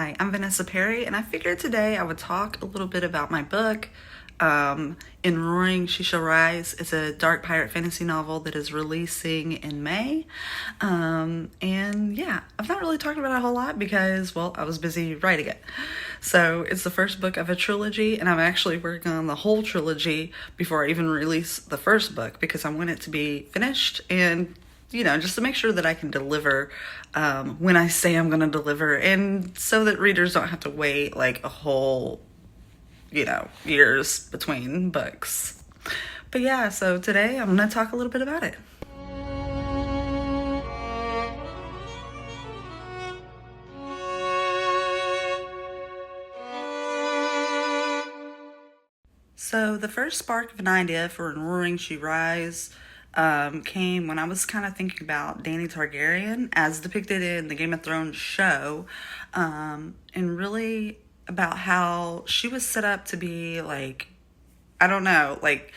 Hi, I'm Vanessa Perry, and I figured today I would talk a little bit about my book, In Roaring She Shall Rise. It's a dark pirate fantasy novel that is releasing in May. And yeah, I've not really talked about it a whole lot because, well, I was busy writing it. So it's the first book of a trilogy, and I'm actually working on the whole trilogy before I even release the first book because I want it to be finished and just to make sure that I can deliver when I say I'm going to deliver, and so that readers don't have to wait like a whole, years between books. But yeah, so today I'm going to talk a little bit about it. So the first spark of an idea for In Roaring She Rise came when I was kind of thinking about Dany Targaryen as depicted in the Game of Thrones show, and really about how she was set up to be like, I don't know, like,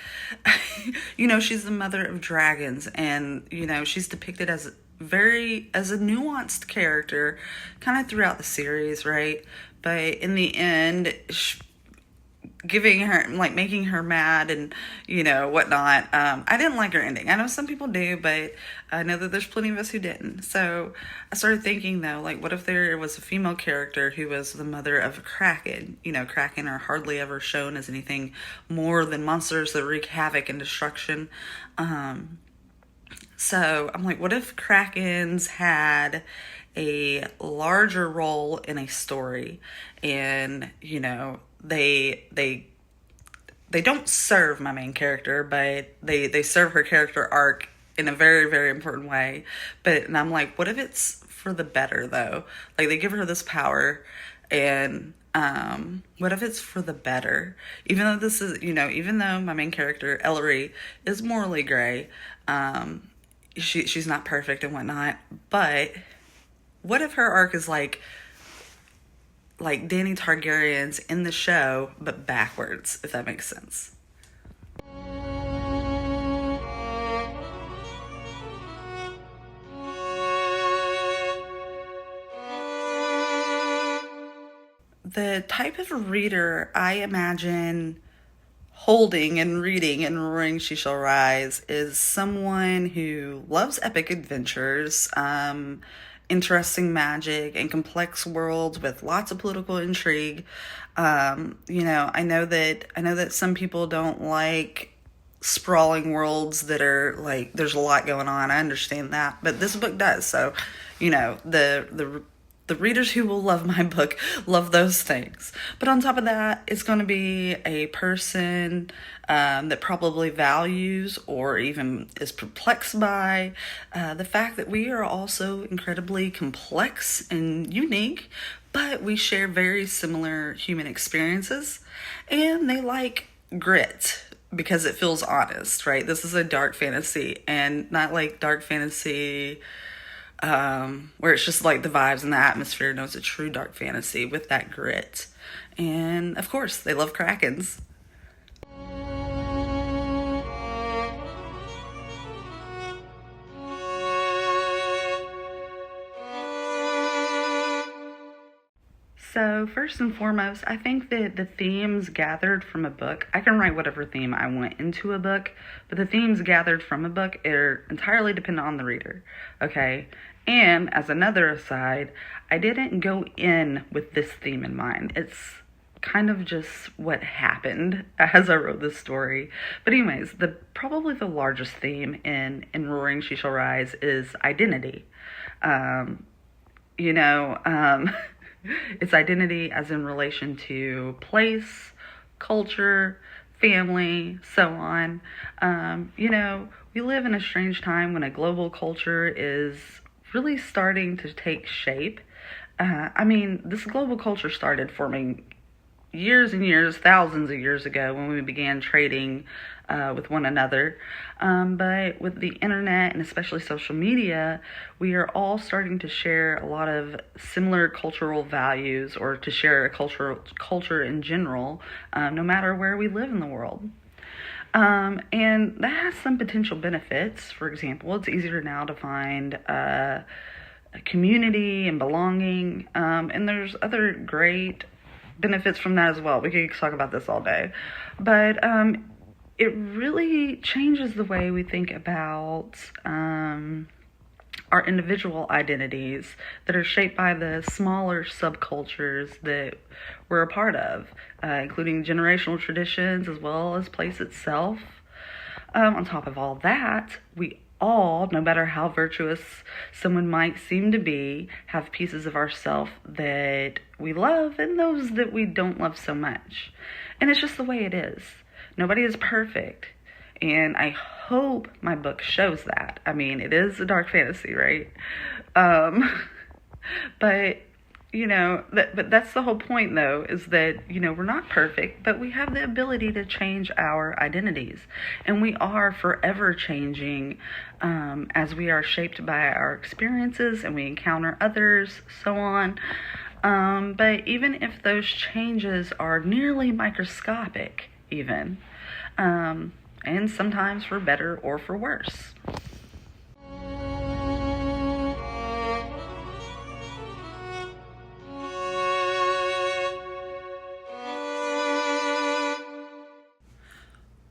she's the mother of dragons, and, she's depicted as as a nuanced character kind of throughout the series, right? But in the end, giving her, like, making her mad and whatnot. I didn't like her ending. I know some people do, but I know that there's plenty of us who didn't. So I started thinking, though, like, what if there was a female character who was the mother of a kraken? Kraken are hardly ever shown as anything more than monsters that wreak havoc and destruction. So I'm like, what if krakens had a larger role in a story, and they don't serve my main character, but they serve her character arc in a very, very important way. And I'm like, what if it's for the better, though? Like, they give her this power, and what if it's for the better? Even though even though my main character Ellery is morally gray, she's not perfect and whatnot, but what if her arc is like Dany Targaryen's in the show, but backwards, if that makes sense? The type of reader I imagine holding and reading and Roaring She Shall Rise is someone who loves epic adventures, interesting magic, and complex worlds with lots of political intrigue. I know that some people don't like sprawling worlds that are like there's a lot going on. I understand that, but this book does. So, the readers who will love my book love those things. But on top of that, it's going to be a person that probably values or even is perplexed by the fact that we are also incredibly complex and unique, but we share very similar human experiences, and they like grit because it feels honest, right? This is a dark fantasy, and not like dark fantasy where it's just like the vibes and the atmosphere. No, it's a true dark fantasy with that grit. And of course, they love krakens. So first and foremost, I think that the themes gathered from a book, I can write whatever theme I want into a book, but the themes gathered from a book are entirely dependent on the reader, okay? And as another aside, I didn't go in with this theme in mind. It's kind of just what happened as I wrote this story. But anyways, probably the largest theme in Roaring She Shall Rise is identity. It's identity as in relation to place, culture, family, so on. We live in a strange time when a global culture is really starting to take shape. This global culture started forming years and years, thousands of years ago when we began trading with one another. But with the internet and especially social media, we are all starting to share a lot of similar cultural values, or to share a culture in general, no matter where we live in the world. And that has some potential benefits. For example, it's easier now to find community and belonging. And there's other great benefits from that as well. We could talk about this all day. But it really changes the way we think about our individual identities that are shaped by the smaller subcultures that we're a part of, including generational traditions as well as place itself. On top of all that, we all, no matter how virtuous someone might seem to be, have pieces of ourself that we love and those that we don't love so much. And it's just the way it is. Nobody is perfect. And I hope my book shows that. I mean, it is a dark fantasy, right? But, but that's the whole point, though, is that, we're not perfect, but we have the ability to change our identities. And we are forever changing as we are shaped by our experiences and we encounter others, so on. But even if those changes are nearly microscopic, even, and sometimes for better or for worse.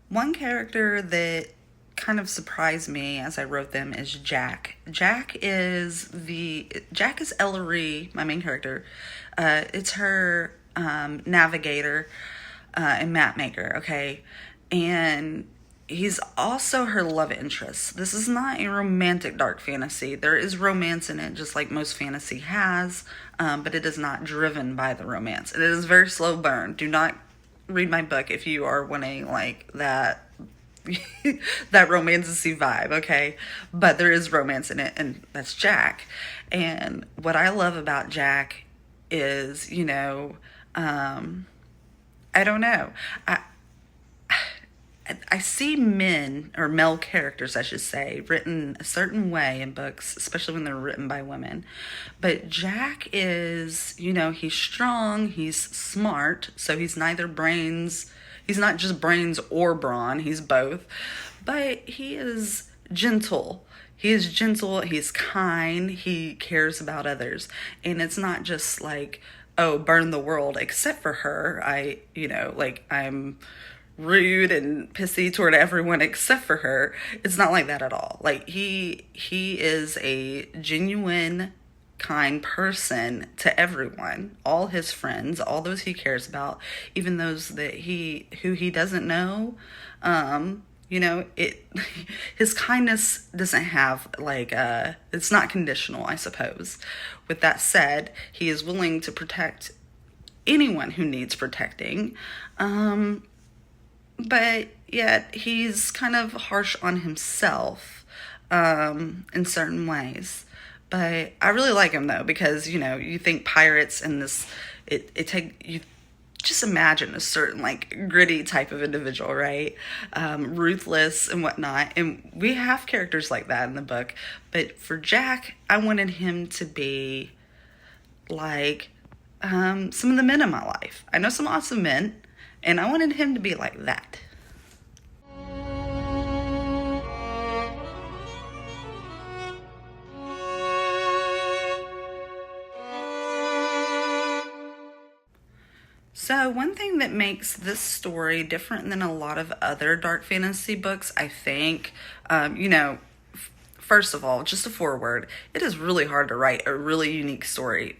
One character that kind of surprised me as I wrote them is Jak. Jak is Ellery, my main character. It's her navigator and map maker, okay? And he's also her love interest. This is not a romantic dark fantasy. There is romance in it, just like most fantasy has, but it is not driven by the romance. It is very slow burn. Do not read my book if you are wanting like that that romantic-y vibe, okay? But there is romance in it, and that's Jak. And what I love about Jak is, I don't know. I see men, or male characters, I should say, written a certain way in books, especially when they're written by women. But Jak is, he's strong, he's smart, so he's not just brains or brawn, he's both. But he is gentle. He's kind, he cares about others. And it's not just like, oh, burn the world except for her. I'm rude and pissy toward everyone except for her. It's not like that at all. Like he is a genuine kind person to everyone, all his friends, all those he cares about, even those who he doesn't know. His kindness doesn't have it's not conditional, I suppose. With that said, he is willing to protect anyone who needs protecting. But yet he's kind of harsh on himself in certain ways. But I really like him though, because you think pirates and you just imagine a certain gritty type of individual, right? Ruthless and whatnot. And we have characters like that in the book. But for Jak, I wanted him to be like some of the men in my life. I know some awesome men, and I wanted him to be like that. So one thing that makes this story different than a lot of other dark fantasy books, I think, first of all, just a foreword, it is really hard to write a really unique story.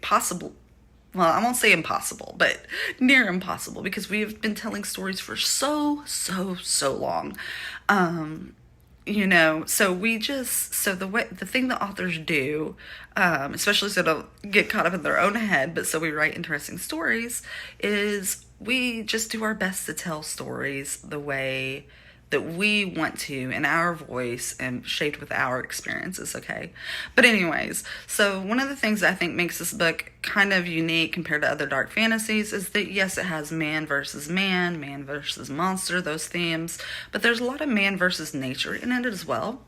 Well, I won't say impossible, but near impossible, because we've been telling stories for so long. So the thing that authors do, especially so they don't get caught up in their own head, but so we write interesting stories, is we just do our best to tell stories the way that we want to, in our voice and shaped with our experiences, okay? But anyways, so one of the things that I think makes this book kind of unique compared to other dark fantasies is that, yes, it has man versus monster, those themes, but there's a lot of man versus nature in it as well.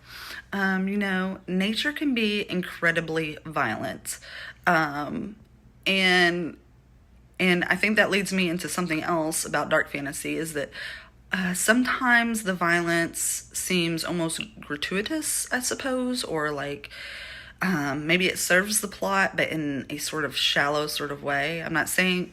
Nature can be incredibly violent. And I think that leads me into something else about dark fantasy, is that sometimes the violence seems almost gratuitous, I suppose, or Maybe it serves the plot, but in a sort of shallow sort of way. I'm not saying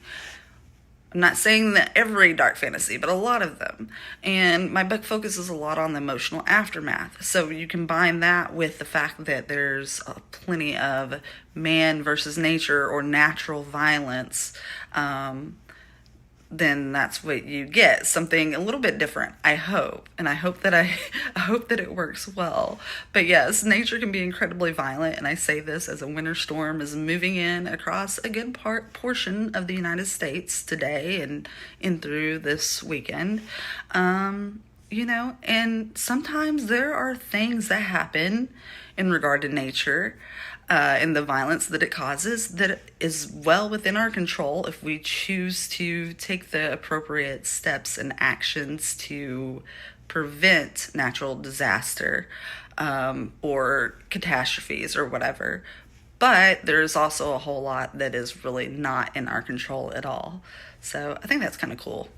that every dark fantasy, but a lot of them. And my book focuses a lot on the emotional aftermath. So you combine that with the fact that there's plenty of man versus nature or natural violence. Then that's what you get, something a little bit different, I hope. And I hope that I hope that it works well. But yes, nature can be incredibly violent, and I say this as a winter storm is moving in across a good portion of the United States today and in through this weekend. And sometimes there are things that happen in regard to nature and the violence that it causes that is well within our control if we choose to take the appropriate steps and actions to prevent natural disaster or catastrophes or whatever. But there's also a whole lot that is really not in our control at all. So I think that's kind of cool.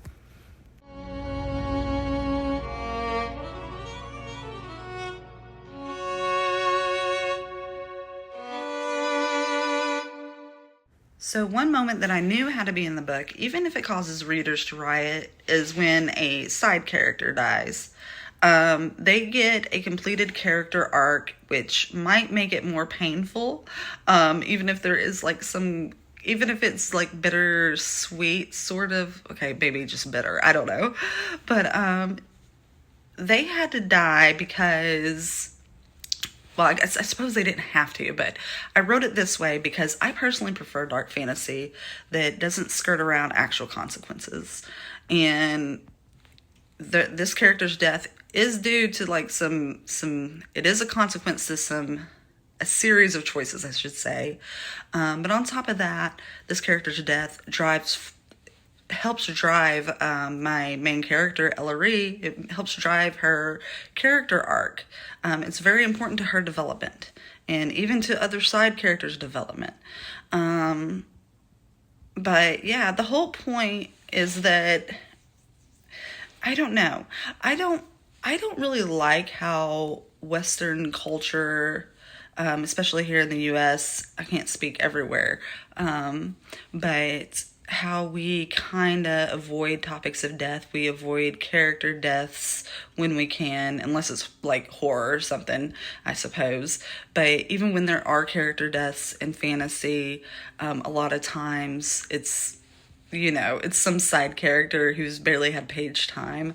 So, one moment that I knew had to be in the book, even if it causes readers to riot, is when a side character dies. They get a completed character arc, which might make it more painful, even if there is like even if it's like bittersweet, sort of. Okay, maybe just bitter. I don't know. But they had to die because, well, I suppose they didn't have to, but I wrote it this way because I personally prefer dark fantasy that doesn't skirt around actual consequences. And this character's death is due to like it is a consequence to a series of choices, I should say. But on top of that, this character's death helps drive my main character, Ellery. It helps drive her character arc. It's very important to her development and even to other side characters' development. But yeah, the whole point is that I don't know. I don't really like how Western culture, especially here in the US, I can't speak everywhere, but how we kind of avoid topics of death. We avoid character deaths when we can, unless it's like horror or something, I suppose. But even when there are character deaths in fantasy, a lot of times it's some side character who's barely had page time.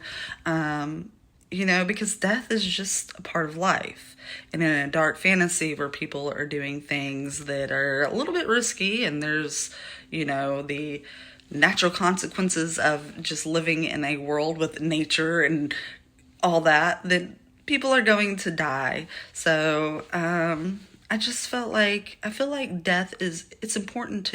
Because death is just a part of life. And in a dark fantasy where people are doing things that are a little bit risky and there's, the natural consequences of just living in a world with nature and all that, then people are going to die. So I feel like it's important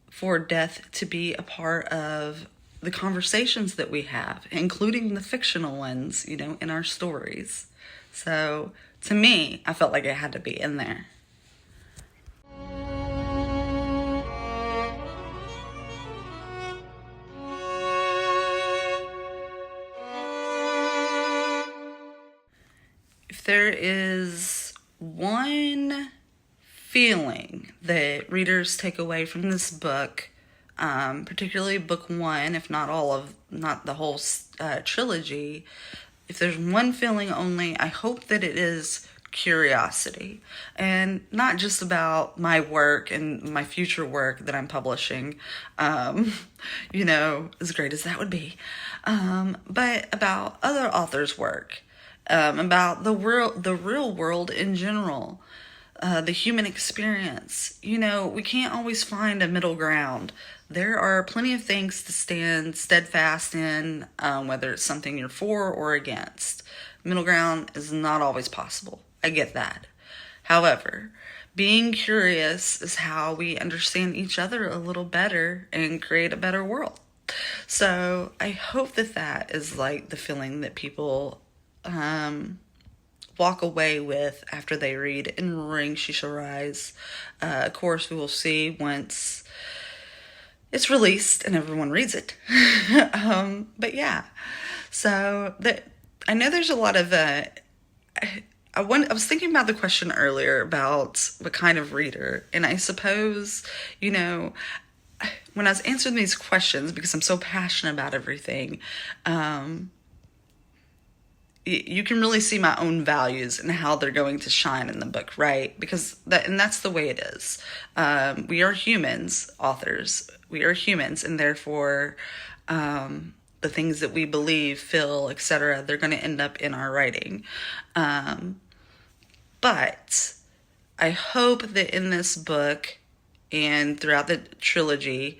for death to be a part of the conversations that we have, including the fictional ones, in our stories. So to me, I felt like it had to be in there. If there is one feeling that readers take away from this book, particularly book one, if not not the whole trilogy, if there's one feeling only, I hope that it is curiosity. And not just about my work and my future work that I'm publishing, as great as that would be, but about other authors' work, about the real world in general. The human experience. We can't always find a middle ground. There are plenty of things to stand steadfast in, whether it's something you're for or against. Middle ground is not always possible. I get that. However, being curious is how we understand each other a little better and create a better world. So I hope that is like the feeling that people walk away with after they read In Roaring She Shall Rise. Of course, we will see once it's released and everyone reads it. But yeah, so I know there's a lot of I was thinking about the question earlier about what kind of reader, and I suppose, you know, when I was answering these questions, because I'm so passionate about everything, you can really see my own values and how they're going to shine in the book, right? Because that's the way it is. We are humans, authors. We are humans, and therefore, the things that we believe, feel, etc., they're going to end up in our writing. But I hope that in this book and throughout the trilogy,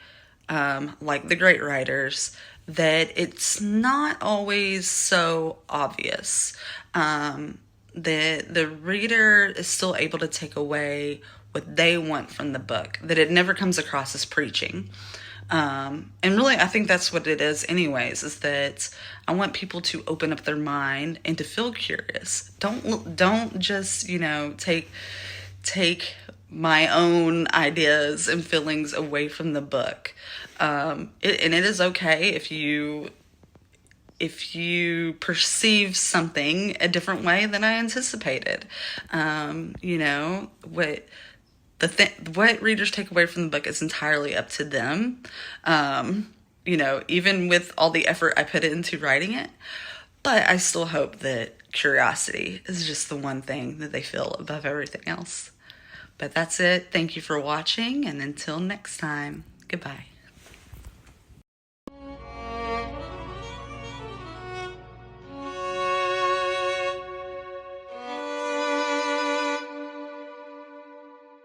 like the great writers, that it's not always so obvious. That the reader is still able to take away what they want from the book, that it never comes across as preaching. And really, I think that's what it is anyways, is that I want people to open up their mind and to feel curious. Don't just, take my own ideas and feelings away from the book. And it is okay if you perceive something a different way than I anticipated. What readers take away from the book is entirely up to them. Even with all the effort I put into writing it, but I still hope that curiosity is just the one thing that they feel above everything else. But that's it. Thank you for watching, and until next time, goodbye.